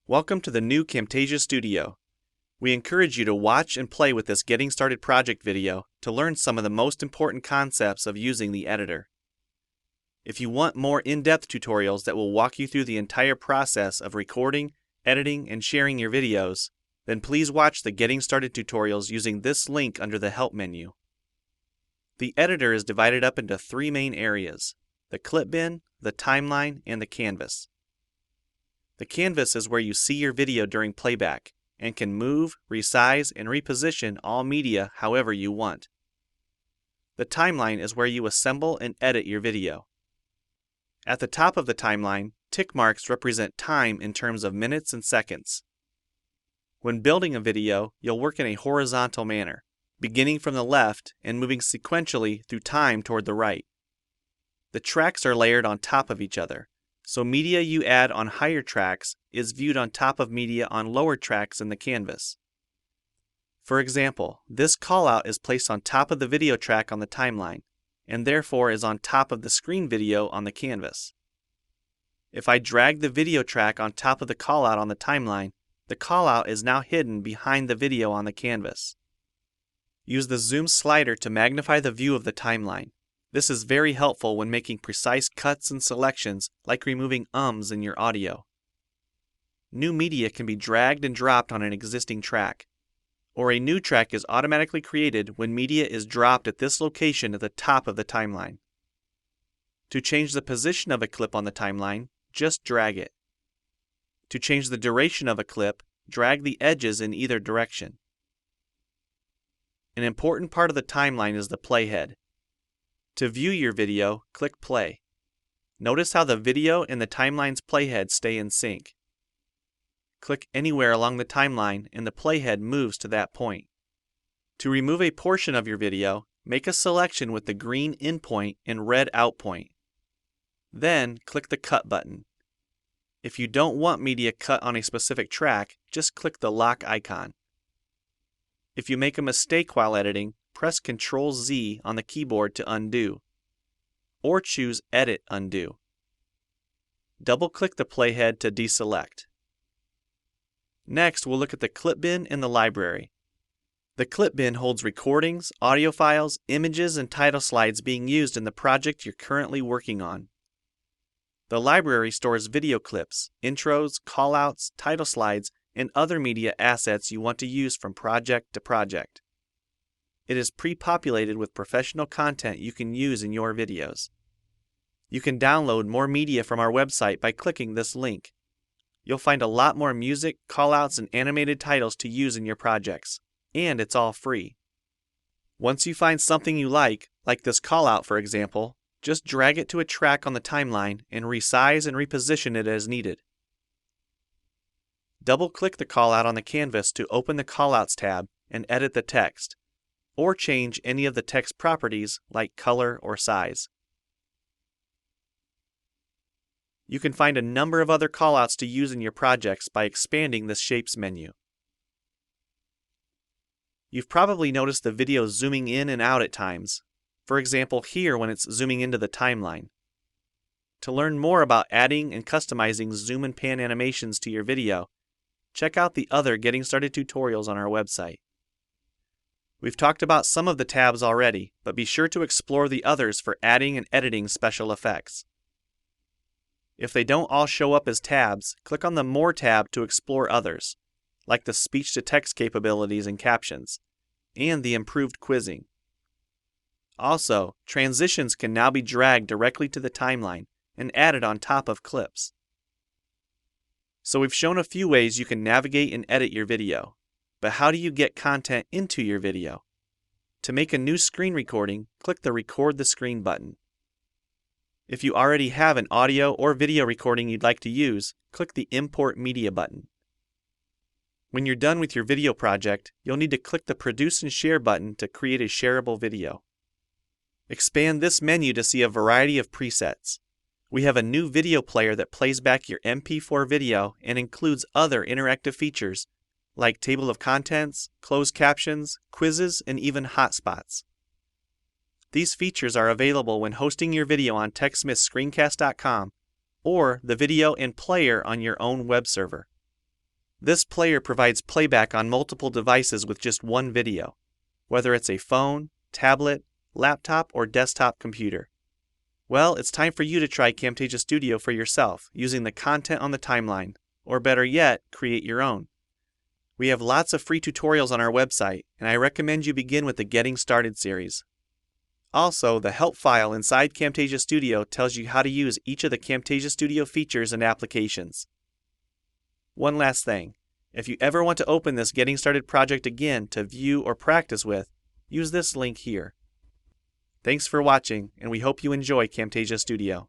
Welcome to the new Camtasia Studio. We encourage you to watch and play with this Getting Started project video to learn some of the most important concepts of using the editor. If you want more in-depth tutorials that will walk you through the entire process of recording, editing, and sharing your videos, then please watch the Getting Started tutorials using this link under the Help menu. The editor is divided up into three main areas: the clip bin, the timeline, and the canvas. The canvas is where you see your video during playback and can move, resize, and reposition all media however you want. The timeline is where you assemble and edit your video. At the top of the timeline, tick marks represent time in terms of minutes and seconds. When building a video, you'll work in a horizontal manner, beginning from the left and moving sequentially through time toward the right. The tracks are layered on top of each other, so media you add on higher tracks is viewed on top of media on lower tracks in the canvas. For example, this callout is placed on top of the video track on the timeline, and therefore is on top of the screen video on the canvas. If I drag the video track on top of the callout on the timeline, the callout is now hidden behind the video on the canvas. Use the zoom slider to magnify the view of the timeline. This is very helpful when making precise cuts and selections, like removing ums in your audio. New media can be dragged and dropped on an existing track, or a new track is automatically created when media is dropped at this location at the top of the timeline. To change the position of a clip on the timeline, just drag it. To change the duration of a clip, drag the edges in either direction. An important part of the timeline is the playhead. To view your video, click play. Notice how the video and the timeline's playhead stay in sync. Click anywhere along the timeline and the playhead moves to that point. To remove a portion of your video, make a selection with the green in point and red out point. Then click the cut button. If you don't want media cut on a specific track, just click the lock icon. If you make a mistake while editing, press Ctrl-Z on the keyboard to undo, or choose Edit Undo. Double-click the playhead to deselect. Next, we'll look at the clip bin and the library. The clip bin holds recordings, audio files, images, and title slides being used in the project you're currently working on. The library stores video clips, intros, callouts, title slides, and other media assets you want to use from project to project. It is pre-populated with professional content you can use in your videos. You can download more media from our website by clicking this link. You'll find a lot more music, callouts, and animated titles to use in your projects, and it's all free. Once you find something you like this callout for example, just drag it to a track on the timeline and resize and reposition it as needed. Double-click the callout on the canvas to open the Callouts tab and edit the text, or change any of the text properties like color or size. You can find a number of other callouts to use in your projects by expanding the Shapes menu. You've probably noticed the video zooming in and out at times, for example here when it's zooming into the timeline. To learn more about adding and customizing zoom and pan animations to your video, check out the other Getting Started tutorials on our website. We've talked about some of the tabs already, but be sure to explore the others for adding and editing special effects. If they don't all show up as tabs, click on the More tab to explore others, like the speech-to-text capabilities and captions, and the improved quizzing. Also, transitions can now be dragged directly to the timeline and added on top of clips. So we've shown a few ways you can navigate and edit your video. But how do you get content into your video? To make a new screen recording, click the Record the Screen button. If you already have an audio or video recording you'd like to use, click the Import Media button. When you're done with your video project, you'll need to click the Produce and Share button to create a shareable video. Expand this menu to see a variety of presets. We have a new video player that plays back your MP4 video and includes other interactive features like table of contents, closed captions, quizzes, and even hotspots. These features are available when hosting your video on TechSmithScreencast.com or the video and player on your own web server. This player provides playback on multiple devices with just one video, whether it's a phone, tablet, laptop, or desktop computer. Well, it's time for you to try Camtasia Studio for yourself using the content on the timeline, or better yet, create your own. We have lots of free tutorials on our website, and I recommend you begin with the Getting Started series. Also, the help file inside Camtasia Studio tells you how to use each of the Camtasia Studio features and applications. One last thing, if you ever want to open this Getting Started project again to view or practice with, use this link here. Thanks for watching, and we hope you enjoy Camtasia Studio.